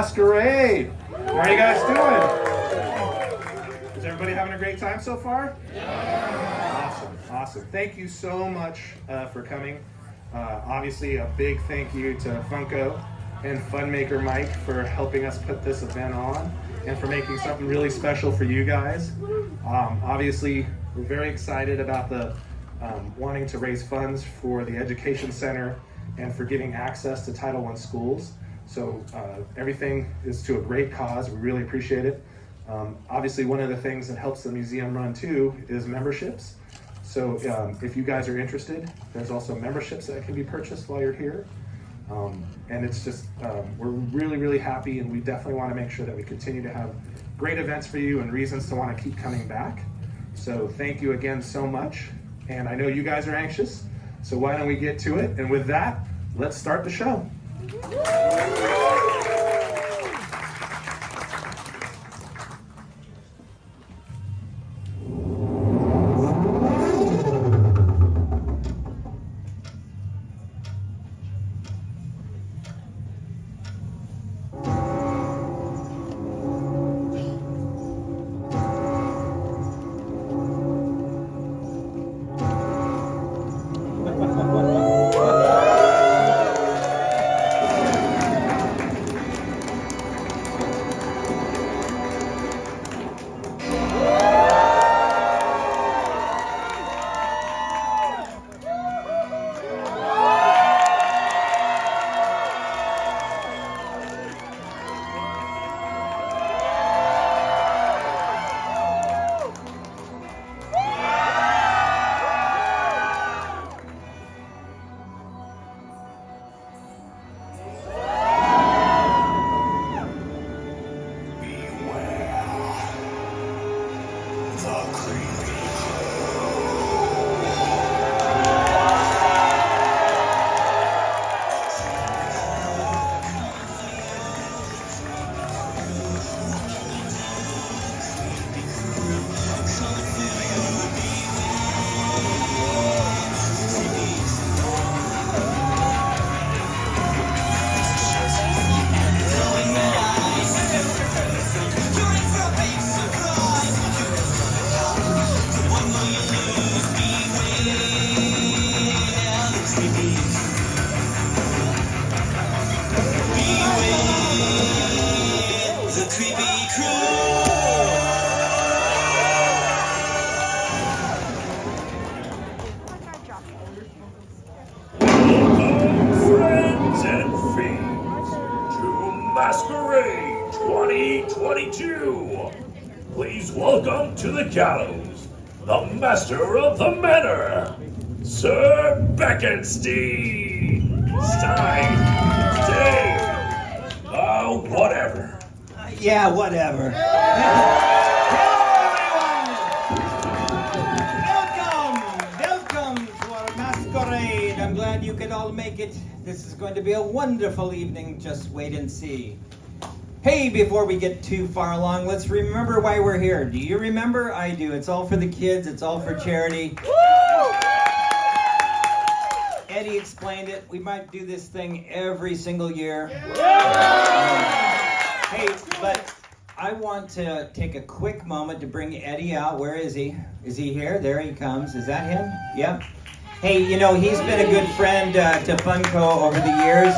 Masquerade. How are you guys doing? Is everybody having a great time so far? Awesome. Thank you so much for coming. Obviously, a big thank you to Funko and Funmaker Mike for helping us put this event on and for making something really special for you guys. Obviously, we're very excited about the wanting to raise funds for the Education Center and for giving access to Title I schools. So everything is to a great cause. We really appreciate it. Obviously, one of the things that helps the museum run too is memberships. So if you guys are interested, there's also memberships that can be purchased while you're here. And it's just, we're really happy, and we definitely want to make sure that we continue to have great events for you and reasons to want to keep coming back. So thank you again so much. And I know you guys are anxious, so why don't we get to it? And with that, let's start the show. Masquerade 2022. Please welcome to the gallows, the master of the manor, Sir Becker Stein. Whatever. Yeah, whatever. Welcome to our masquerade. I'm glad you could all make it. This is going to be a wonderful evening. Just wait and see. Hey, before we get too far along, let's remember why we're here. Do you remember? I do. It's all for the kids. It's all for charity. Eddie explained it. We might do this thing every single year. Hey, but I want to take a quick moment to bring Eddie out. Where is he? Is he here? There he comes. Is that him? Yep. Hey, you know, he's been a good friend to Funko over the years.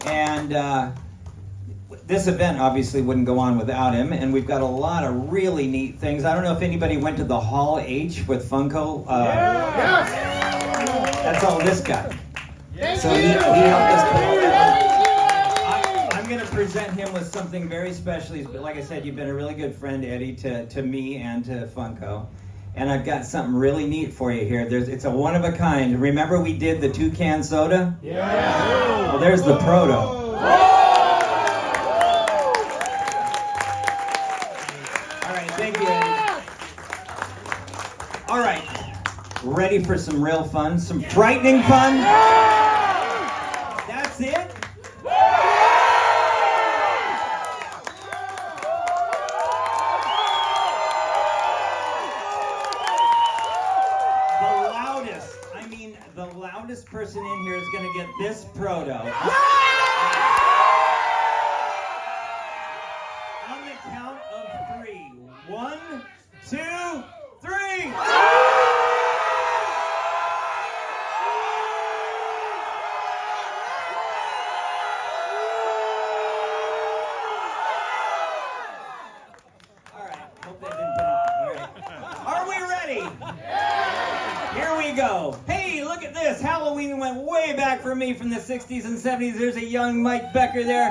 And this event obviously wouldn't go on without him. And we've got a lot of really neat things. I don't know if anybody went to the Hall H with Funko. That's all this guy. So he helped us put all that on. I'm going to present him with something very special. Like I said, you've been a really good friend, Eddie, to me and to Funko. And I've got something really neat for you here. It's a one of a kind. Remember we did the toucan soda? Yeah. Well, there's the proto. All right, thank you, Eddie. All right, ready for some real fun? Some frightening fun? That's it? The loudest person in here is going to get this proto. way back from me from the 60s and 70s. There's a young Mike Becker there.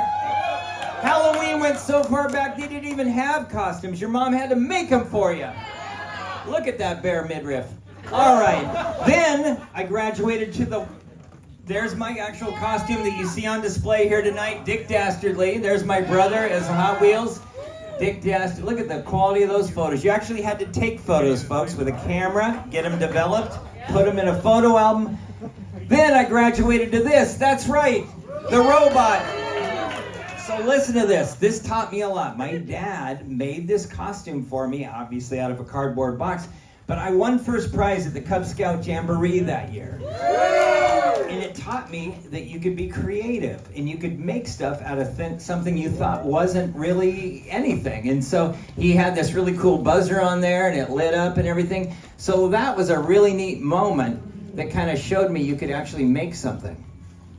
Halloween went so far back, they didn't even have costumes. Your mom had to make them for you. Look at that bare midriff. All right. Then I graduated to the... There's my actual costume that you see on display here tonight. Dick Dastardly. There's my brother as Hot Wheels. Dick Dastardly. Look at the quality of those photos. You actually had to take photos, folks, with a camera, get them developed, put them in a photo album. Then I graduated to this. That's right. The robot. So listen to this. This taught me a lot. My dad made this costume for me, obviously out of a cardboard box, but I won first prize at the Cub Scout Jamboree that year. And it taught me that you could be creative and you could make stuff out of something you thought wasn't really anything. And so he had this really cool buzzer on there and it lit up and everything. So that was a really neat moment that kind of showed me you could actually make something.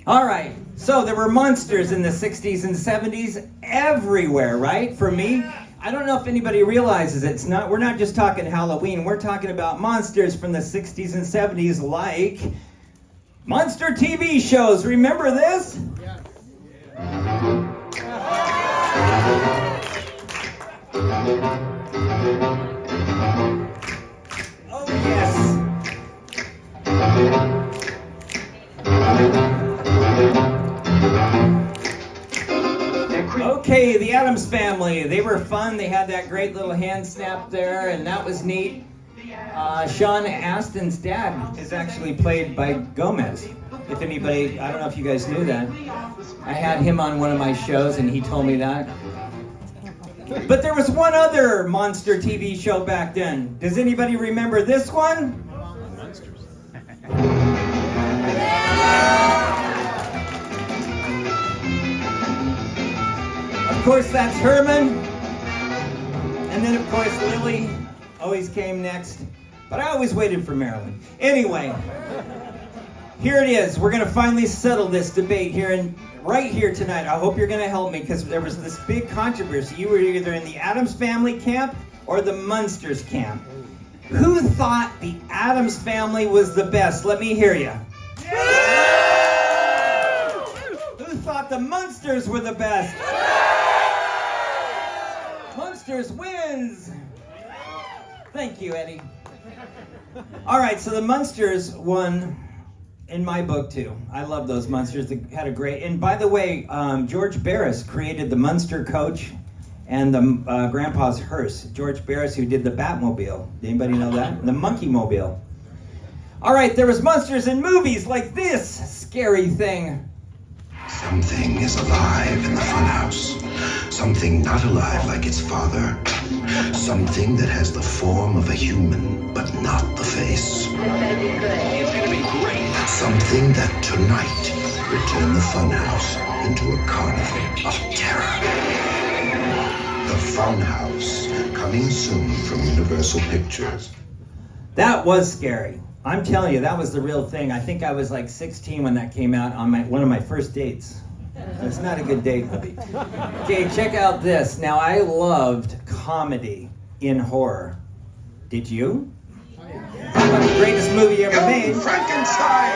All right, so there were monsters in the 60s and 70s everywhere, right? For me, I don't know if anybody realizes we're not just talking Halloween, we're talking about monsters from the 60s and 70s like monster TV shows. Remember this? Yeah. Oh, yes. Okay, the Addams Family. They were fun. They had that great little hand snap there, and that was neat. Sean Astin's dad is actually played by Gomez. If anybody, I don't know if you guys knew that. I had him on one of my shows, and he told me that. But there was one other monster TV show back then. Does anybody remember this one? Monsters. Of course, that's Herman. And then, of course, Lily always came next. But I always waited for Marilyn. Anyway, here it is. We're going to finally settle this debate here right here tonight. I hope you're going to help me because there was this big controversy. You were either in the Addams Family camp or the Munsters camp. Who thought the Addams Family was the best? Let me hear you. Who thought the Munsters were the best? Munsters wins. Thank you, Eddie. All right, so the Munsters won in my book too. I love those Munsters. They had a great. And by the way, George Barris created the Munster coach and the Grandpa's hearse. George Barris, who did the Batmobile. Did anybody know that? The Monkey Mobile. All right, there was monsters in movies like this scary thing. Something is alive in the funhouse. Something not alive like its father. Something that has the form of a human, but not the face. It's gonna be great. Something that tonight will turn the funhouse into a carnival of terror. The Funhouse, coming soon from Universal Pictures. That was scary. I'm telling you, that was the real thing. I think I was like 16 when that came out on one of my first dates. That's not a good date, hubby. Okay, check out this. Now, I loved comedy in horror. Did you? Talk about the greatest movie ever made. Frankenstein!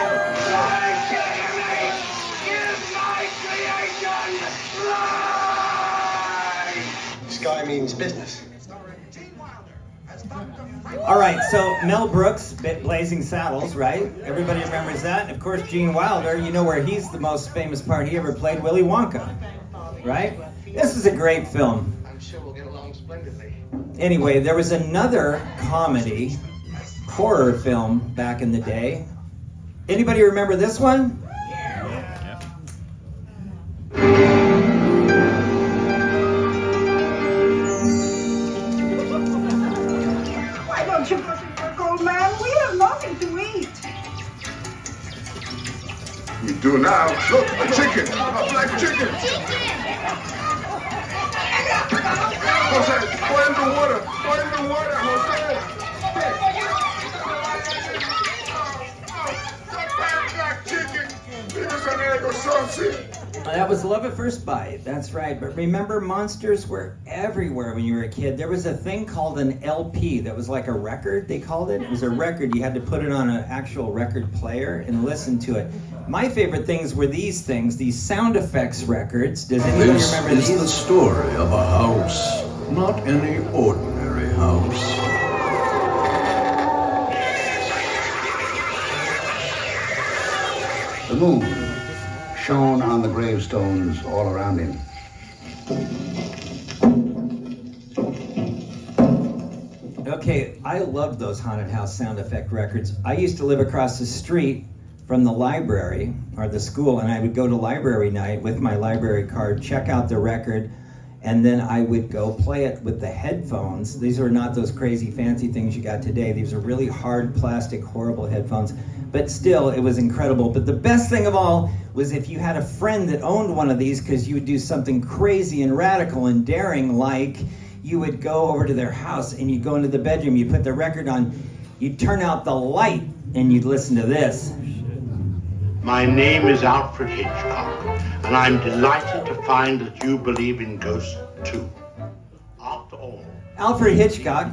Sky means business. All right, so Mel Brooks, Blazing Saddles, right? Everybody remembers that. And of course, Gene Wilder, you know where he's the most famous part he ever played, Willy Wonka, right? This is a great film. I'm sure we'll get along splendidly. Anyway, there was another comedy horror film back in the day. Anybody remember this one? Why don't you go to work, old man? We have nothing to eat. We do now. Look, a chicken, a black chicken. Jose, go in the water. Go in the water, Jose. Black chicken. Vives an ego saucy. That was Love at First Bite, that's right. But remember, monsters were everywhere when you were a kid. There was a thing called an LP that was like a record, they called it. It was a record. You had to put it on an actual record player and listen to it. My favorite things were these things, these sound effects records. Does anybody This remember is these? the story of a house, not any ordinary house. The moon shone on the gravestones all around him. Okay, I loved those haunted house sound effect records. I used to live across the street from the library or the school, and I would go to library night with my library card, check out the record, and then I would go play it with the headphones. These are not those crazy fancy things you got today. These are really hard plastic, horrible headphones. But still, it was incredible. But the best thing of all was if you had a friend that owned one of these, because you would do something crazy and radical and daring, like you would go over to their house and you'd go into the bedroom, you put the record on, you'd turn out the light, and you'd listen to this. My name is Alfred Hitchcock, and I'm delighted to find that you believe in ghosts too. After all, Alfred Hitchcock.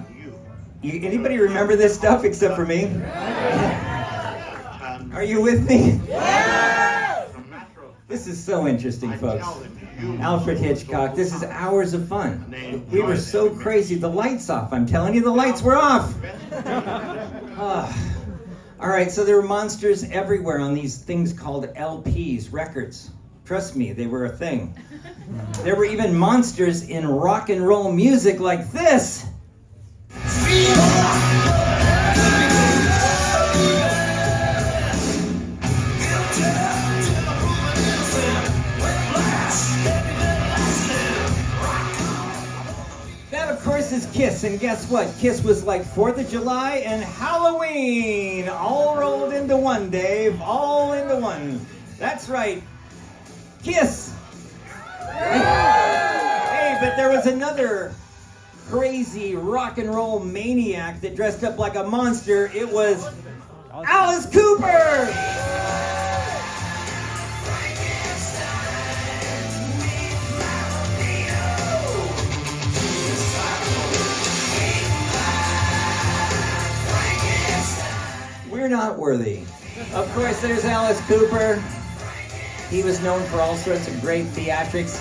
Anybody remember this stuff except for me? Are you with me? This is so interesting, folks. Alfred Hitchcock, this is hours of fun. We were so crazy, the lights off. I'm telling you, the lights were off. All right, so there were monsters everywhere on these things called LPs, records. Trust me, they were a thing. There were even monsters in rock and roll music like this. That, of course, is Kiss, and guess what? Kiss was like 4th of July and Halloween, all rolled into one, Dave, all into one. That's right, Kiss. Hey, but there was another crazy rock and roll maniac that dressed up like a monster. It was Alice Cooper. We're not worthy. Of course, there's Alice Cooper. He was known for all sorts of great theatrics.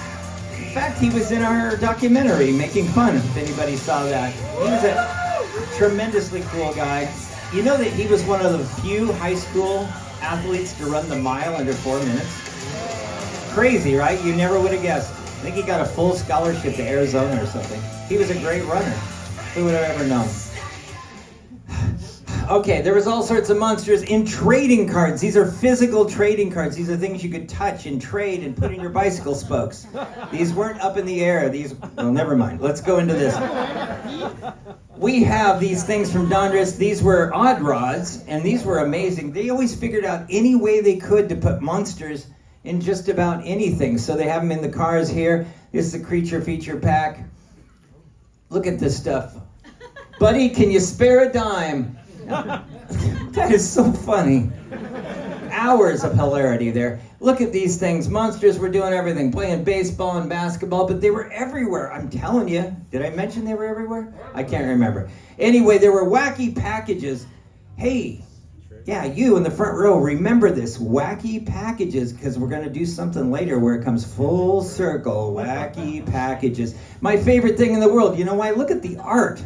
In fact, he was in our documentary, Making Fun, if anybody saw that. He was a tremendously cool guy. You know that he was one of the few high school athletes to run the mile under 4 minutes? Crazy, right? You never would have guessed. I think he got a full scholarship to Arizona or something. He was a great runner. Who would have ever known? Okay, there was all sorts of monsters in trading cards. These are physical trading cards. These are things you could touch and trade and put in your bicycle spokes. These weren't up in the air. Well, never mind. Let's go into this. We have these things from Dondras. These were odd rods, and these were amazing. They always figured out any way they could to put monsters in just about anything. So they have them in the cars here. This is the creature feature pack. Look at this stuff. Buddy, can you spare a dime? That is so funny. Hours of hilarity there. Look at these things. Monsters were doing everything, playing baseball and basketball, but they were everywhere. I'm telling you. Did I mention they were everywhere? I can't remember. Anyway, there were wacky packages. Hey, yeah, you in the front row, remember this. Wacky packages, because we're going to do something later where it comes full circle. Wacky packages. My favorite thing in the world. You know why? Look at the art.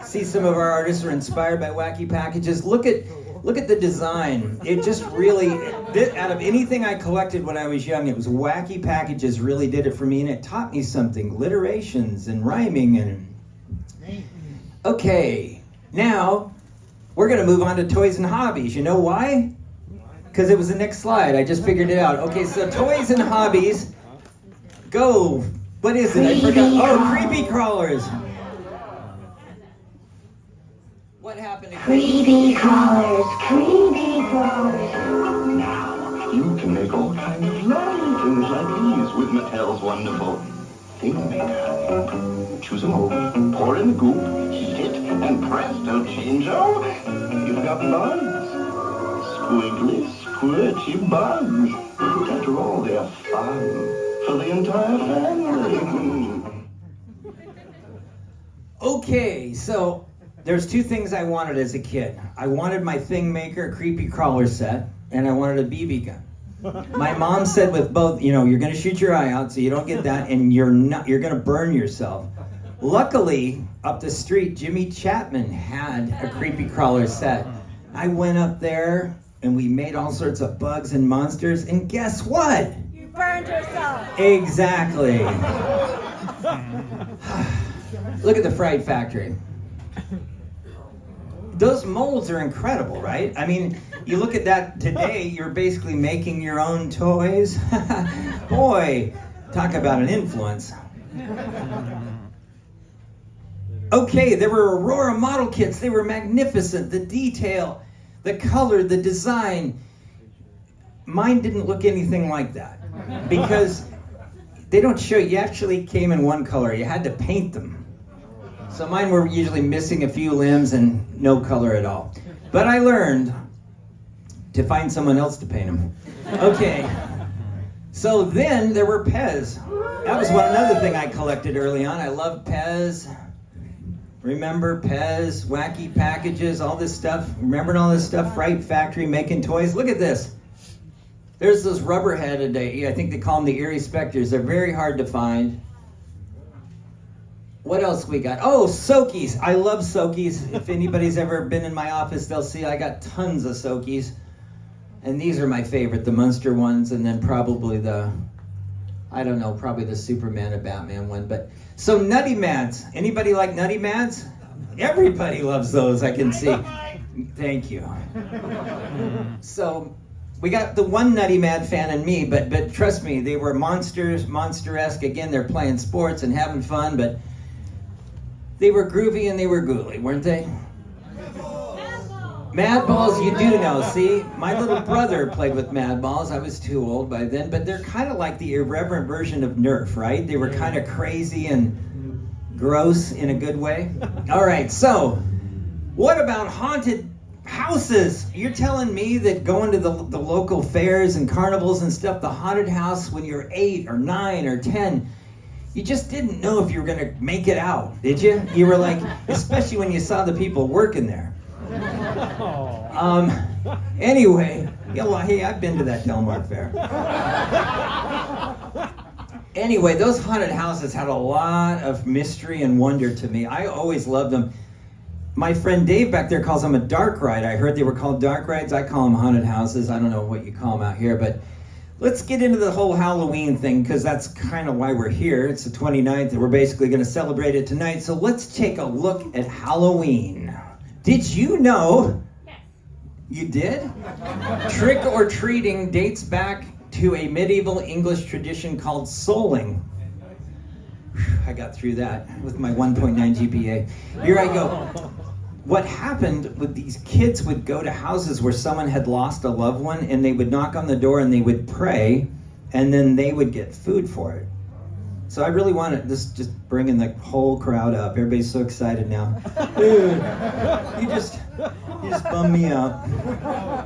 See, some of our artists are inspired by wacky packages. Look at the design. It just really, out of anything I collected when I was young, it was wacky packages really did it for me, and it taught me something, alliterations and rhyming. And okay, now we're going to move on to toys and hobbies. You know why? Because it was the next slide. I just figured it out. Okay, so toys and hobbies. Go. What is it? I forgot. Oh, creepy crawlers. What happened to Creepy crawlers, creepy crawlers. Now, you can make all kinds of lovely things like these with Mattel's wonderful thing maker. Choose a mold, pour in the goop, heat it, and presto chango, you've got bugs. Squiggly, squirty bugs. After all, they're fun for the entire family. Okay, so there's two things I wanted as a kid. I wanted my Thing Maker creepy crawler set, and I wanted a BB gun. My mom said with both, you're going to shoot your eye out so you don't get that, and you're going to burn yourself. Luckily, up the street, Jimmy Chapman had a creepy crawler set. I went up there, and we made all sorts of bugs and monsters, and guess what? You burned yourself. Exactly. Look at the Fright Factory. Those molds are incredible, right? I mean, you look at that today, you're basically making your own toys. Boy, talk about an influence. Okay, there were Aurora model kits. They were magnificent. The detail, the color, the design. Mine didn't look anything like that because they don't show you actually came in one color. You had to paint them. So mine were usually missing a few limbs and no color at all. But I learned to find someone else to paint them. Okay. So then there were Pez. That was another thing I collected early on. I loved Pez. Remember Pez, wacky packages, all this stuff. Remembering all this stuff? Fright Factory making toys. Look at this. There's those rubber-headed, I think they call them the Eerie Specters. They're very hard to find. What else we got? Oh, Soakies. I love Soakies. If anybody's ever been in my office, they'll see I got tons of Soakies. And these are my favorite, the Munster ones, and then probably probably the Superman or Batman one. But so Nutty Mads. Anybody like Nutty Mads? Everybody loves those, I can see. Thank you. So we got the one Nutty Mad fan and me, but trust me, they were monster-esque. Again, they're playing sports and having fun, but they were groovy and they were ghouly, weren't they? Mad Balls, you do know. See, my little brother played with Mad Balls. I was too old by then, but they're kind of like the irreverent version of Nerf, right? They were kind of crazy and gross in a good way. All right, so what about haunted houses? You're telling me that going to the local fairs and carnivals and stuff, the haunted house when you're 8 or 9 or 10, you just didn't know if you were going to make it out, did you? You were like, especially when you saw the people working there. Anyway, hey, I've been to that Del Mar fair. Anyway, those haunted houses had a lot of mystery and wonder to me. I always loved them. My friend Dave back there calls them a dark ride. I heard they were called dark rides. I call them haunted houses. I don't know what you call them out here, but let's get into the whole Halloween thing because that's kind of why we're here. It's the 29th and we're basically going to celebrate it tonight. So let's take a look at Halloween. Did you know? Yes. You did? Trick or treating dates back to a medieval English tradition called souling. I got through that with my 1.9 GPA. Here I go. What happened with these kids would go to houses where someone had lost a loved one and they would knock on the door and they would pray and then they would get food for it. So I really wanted this, just bringing the whole crowd up. Everybody's so excited now. Dude, you just bummed me out.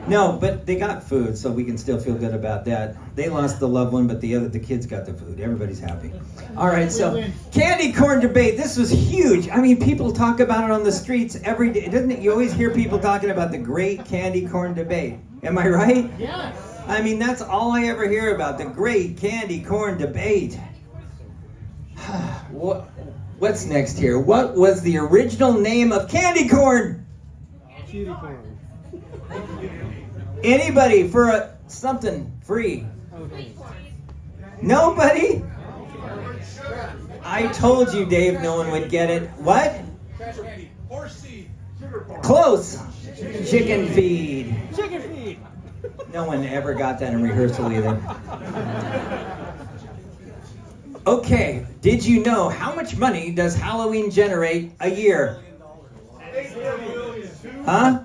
No, but they got food, so we can still feel good about that. They lost the loved one, but the kids got the food. Everybody's happy. All right, so candy corn debate. This was huge. I mean, people talk about it on the streets every day. Doesn't it? You always hear people talking about the great candy corn debate. Am I right? Yes. I mean, that's all I ever hear about, the great candy corn debate. What's next here? What was the original name of candy corn? Cutie corn. Anybody for something free? Nobody? I told you, Dave, no one would get it. What? Close. Chicken feed. Chicken feed. No one ever got that in rehearsal either. Okay, did you know how much money does Halloween generate a year? Huh?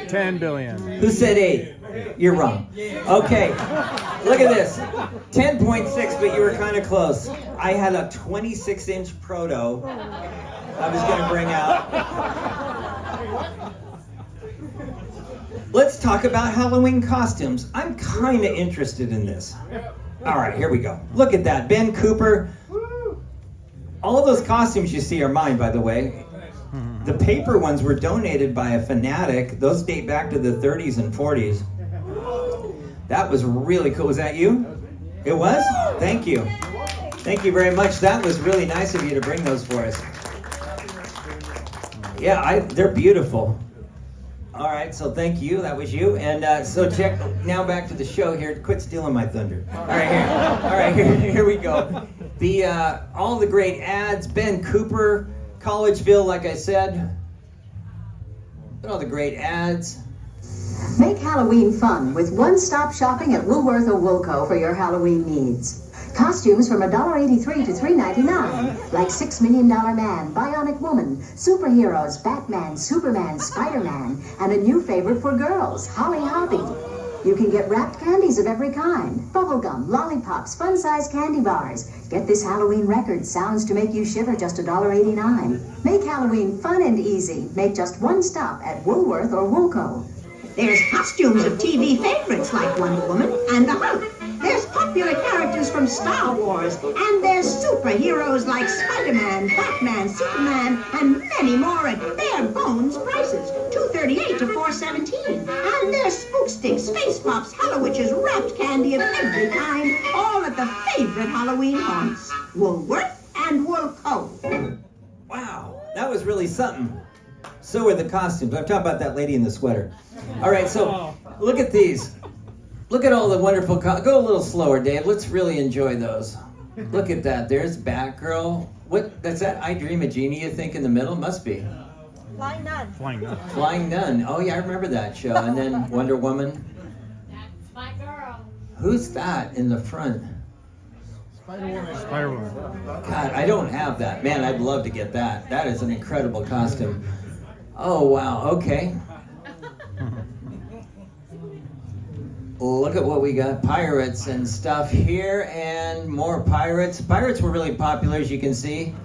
10 billion. Who said 8? You're wrong. Okay, look at this. 10.6, but you were kind of close. I had a 26-inch proto I was going to bring out. Let's talk about Halloween costumes. I'm kind of interested in this. All right, here we go. Look at that, Ben Cooper. All of those costumes you see are mine, by the way. The paper ones were donated by a fanatic. Those date back to the 30s and 40s. That was really cool. Was that you? It was? Thank you. Thank you very much. That was really nice of you to bring those for us. Yeah, they're beautiful. All right, so thank you. That was you. And so check, now back to the show here. Quit stealing my thunder. All right, here we go. All the great ads. Ben Cooper, Collegeville, like I said. Look at all the great ads. Make Halloween fun with one-stop shopping at Woolworth or Woolco for your Halloween needs. Costumes from $1.83 to $3.99, like $6 Million Man, Bionic Woman, superheroes, Batman, Superman, Spider-Man, and a new favorite for girls, Holly Hobbie. You can get wrapped candies of every kind, bubblegum, lollipops, fun-sized candy bars. Get this Halloween record, Sounds to Make You Shiver, just $1.89. Make Halloween fun and easy. Make just one stop at Woolworth or Woolco. There's costumes of TV favorites like Wonder Woman and the Hulk. There's popular characters from Star Wars, and there's superheroes like Spider-Man, Batman, Superman, and many more at bare bones prices, $2.38 to $4.17. And there's Spook Sticks, Space Pops, Hallowitches, wrapped candy of every kind, all at the favorite Halloween haunts, Woolworth and Woolco. Wow, that was really something. So are the costumes. I'm talking about that lady in the sweater. All right, so look at these. Look at all the wonderful go a little slower, Dave. Let's really enjoy those. Look at that. There's Batgirl. That's that I Dream of Jeannie, you think, in the middle? Must be. Flying Nun. Flying Nun. Oh, yeah, I remember that show. And then Wonder Woman. That's my girl. Who's that in the front? Spider-Woman. God, I don't have that. Man, I'd love to get that. That is an incredible costume. Oh, wow. Okay. Look at what we got. Pirates and stuff here, and more pirates. Pirates were really popular, as you can see.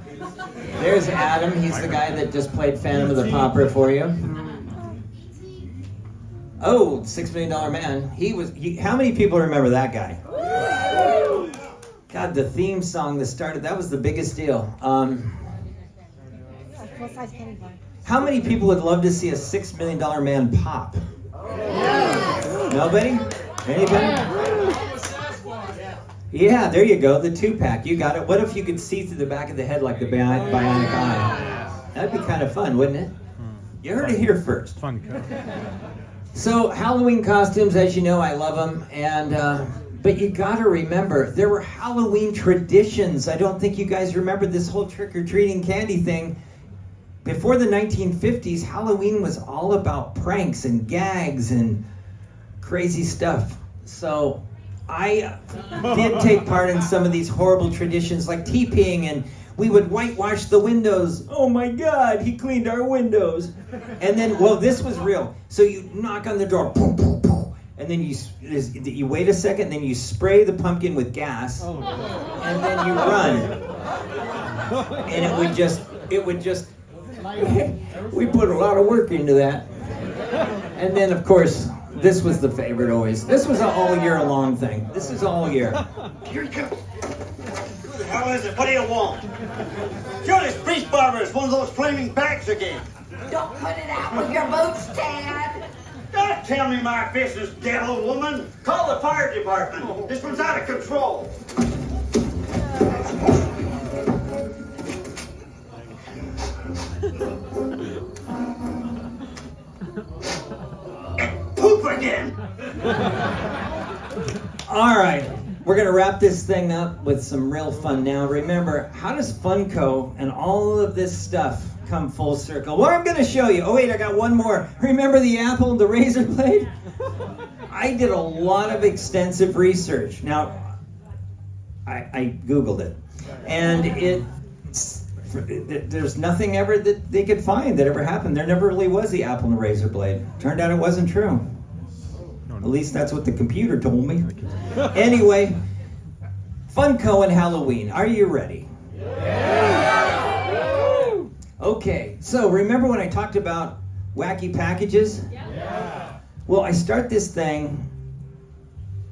There's Adam. He's the guy that just played Phantom of the Opera for you. Oh, $6 Million Man. How many people remember that guy? God, the theme song that started, that was the biggest deal. How many people would love to see a $6 Million Man pop? Nobody? Anybody? Yeah, there you go, the 2-pack. You got it. What if you could see through the back of the head like the bionic eye? That'd be kind of fun, wouldn't it? You heard it here first. Funko. So Halloween costumes, as you know, I love them, and but you got to remember there were Halloween traditions. I don't think you guys remember this whole trick-or-treating candy thing. Before the 1950s, Halloween was all about pranks and gags and crazy stuff. So I did take part in some of these horrible traditions like TPing, and we would whitewash the windows. Oh my God, he cleaned our windows. And then, well, this was real. So you knock on the door, boom, boom, boom, and then you wait a second, and then you spray the pumpkin with gas, and then you run. And it would just, we put a lot of work into that. And then, of course, this was the favorite always. This was an all year long thing. This is all year. Here he comes. Who the hell is it? What do you want? Sure, this priest barber is one of those flaming bags again. Don't put it out with your boots, Tad. Don't tell me my business, devil woman. Call the fire department. This one's out of control. Poop again. All right, we're gonna wrap this thing up with some real fun now. Remember, how does Funko and all of this stuff come full circle? Well, I'm gonna show you. Oh wait, I got one more. Remember the Apple, the razor blade? I did a lot of extensive research. Now, I Googled it, and there's nothing ever that they could find that ever happened. There never really was the Apple and the razor blade. Turned out it wasn't true. At least that's what the computer told me. Anyway, Funko and Halloween. Are you ready? Yeah. Okay, so remember when I talked about wacky packages? Yeah. Well, I start this thing,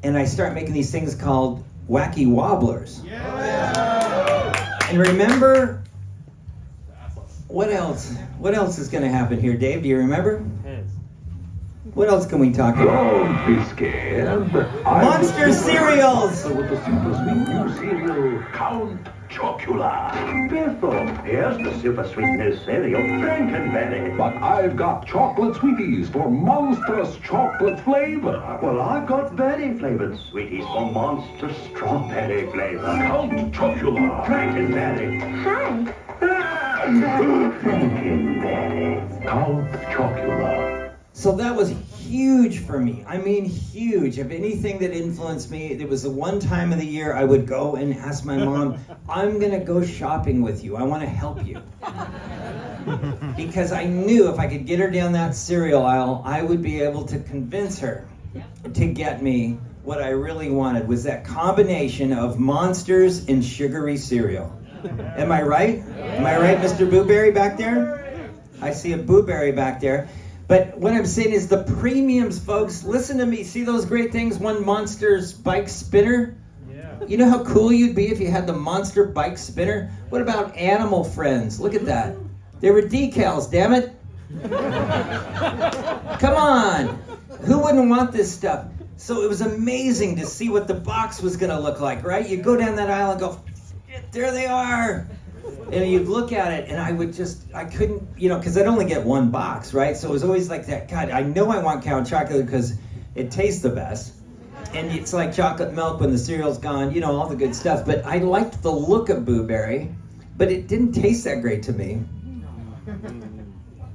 and I start making these things called wacky wobblers. Yeah. And remember, what else? What else is going to happen here, Dave? Do you remember? What else can we talk about? Don't be scared. Monster cereals! With the super sweet new cereal, Count Chocula. Biffle, here's the super sweet new cereal, Frankenberry. But I've got chocolate sweeties for monstrous chocolate flavor. Well, I've got berry flavored sweeties for monstrous strawberry flavor. Count Chocula. Frankenberry. Hi. Frankenberry. Count Chocula. So that was huge for me. I mean, huge. If anything that influenced me, it was the one time of the year I would go and ask my mom, I'm going to go shopping with you. I want to help you. Because I knew if I could get her down that cereal aisle, I would be able to convince her to get me what I really wanted, was that combination of Monsters and sugary cereal. Am I right? Am I right, Mr. Booberry back there? I see a Booberry back there. But what I'm saying is the premiums, folks, listen to me. See those great things? One Monster's bike spinner? Yeah. You know how cool you'd be if you had the Monster bike spinner? What about Animal Friends? Look at that. They were decals, damn it. Come on. Who wouldn't want this stuff? So it was amazing to see what the box was going to look like, right? You go down that aisle and go, there they are. And you'd look at it, and I couldn't, because I'd only get one box, right? So it was always like that, God, I know I want Count Chocolate because it tastes the best. And it's like chocolate milk when the cereal's gone, all the good stuff. But I liked the look of Booberry, but it didn't taste that great to me.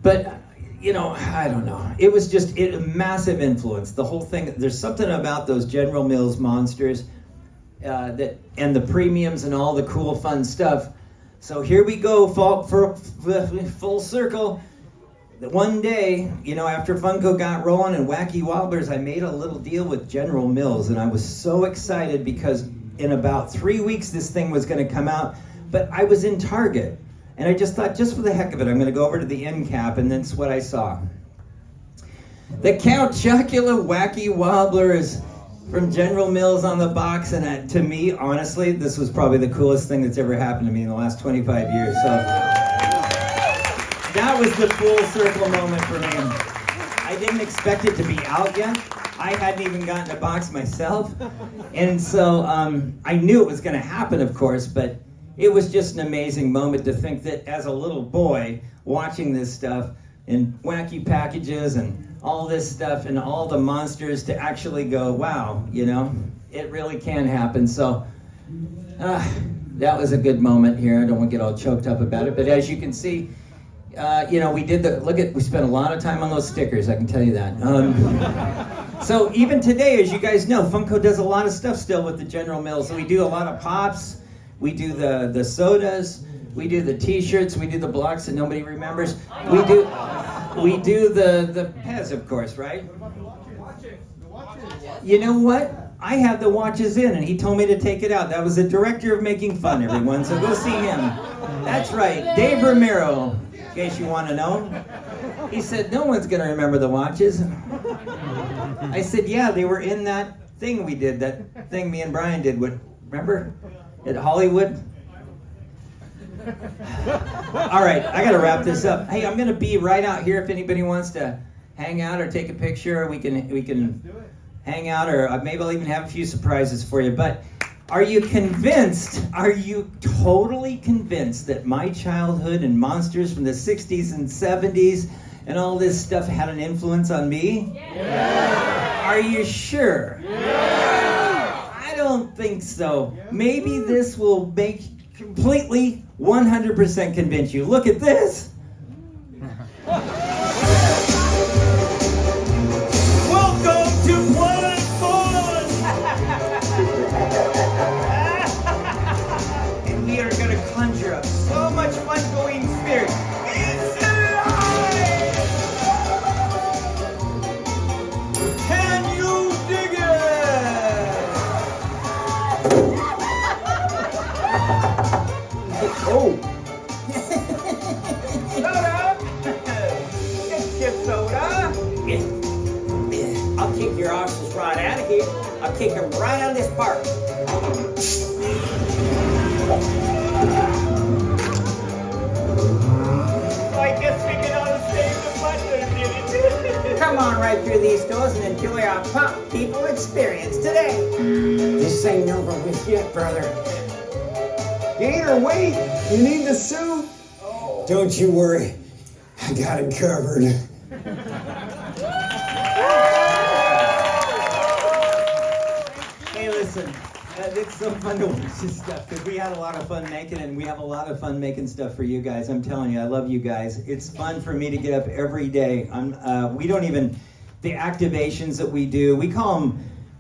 But, I don't know. It was just a massive influence. The whole thing, there's something about those General Mills Monsters and the premiums and all the cool, fun stuff. So here we go, full circle. One day, after Funko got rolling and Wacky Wobblers, I made a little deal with General Mills, and I was so excited because in about 3 weeks this thing was going to come out. But I was in Target, and I just thought, just for the heck of it, I'm going to go over to the end cap, and that's what I saw. The Count Chocula Wacky Wobblers from General Mills on the box, and to me, honestly, this was probably the coolest thing that's ever happened to me in the last 25 years. So that was the full circle moment for me. I didn't expect it to be out yet. I hadn't even gotten a box myself. And so I knew it was going to happen, of course, but it was just an amazing moment to think that as a little boy watching this stuff in wacky packages and all this stuff and all the monsters, to actually go, wow, it really can happen. So that was a good moment here. I don't want to get all choked up about it, but as you can see, we spent a lot of time on those stickers, I can tell you that. So even today, as you guys know, Funko does a lot of stuff still with the General Mills. So we do a lot of pops, we do the sodas, we do the t-shirts, we do the blocks that nobody remembers. We do the Pez, of course, right? You know what? I had the watches in, and he told me to take it out. That was the director of Making Fun, everyone, so go see him. That's right, Dave Romero, in case you want to know. He said, no one's going to remember the watches. I said, yeah, they were in that thing we did, that thing me and Brian did, remember? At Hollywood? All right, I gotta wrap this up. Hey, I'm gonna be right out here if anybody wants to hang out or take a picture. We can hang out, or maybe I'll even have a few surprises for you. But are you convinced? Are you totally convinced that my childhood and monsters from the 60s and 70s and all this stuff had an influence on me? Yeah. Are you sure? Yeah. I don't think so. Maybe this will make completely 100% convince you. Look at this. Welcome to Planet Fun! And we are going to conjure up so much fun-going spirit into life! Can you dig it? Oh! Soda! Get your soda! I'll kick your asses right out of here. I'll kick them right out of this park. I guess we can all save the fun, didn't it? Come on, right right through these doors and enjoy our pop people experience today. This ain't over with yet, brother. Gator, wait! You need the soup! Don't you worry. I got it covered. Hey, listen. It's so fun to watch this stuff because we had a lot of fun making it, and we have a lot of fun making stuff for you guys. I'm telling you, I love you guys. It's fun for me to get up every day. We don't even, the activations that we do, we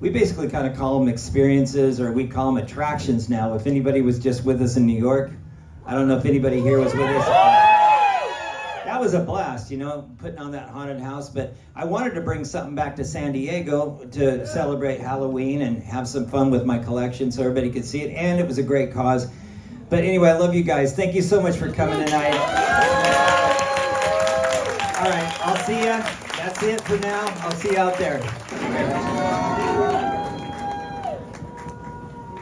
basically kind of call them experiences, or we call them attractions now. If anybody was just with us in New York, I don't know if anybody here was with us. That was a blast, you know, putting on that haunted house. But I wanted to bring something back to San Diego to celebrate Halloween and have some fun with my collection so everybody could see it. And it was a great cause. But anyway, I love you guys. Thank you so much for coming tonight. All right, I'll see ya. That's it for now. I'll see you out there.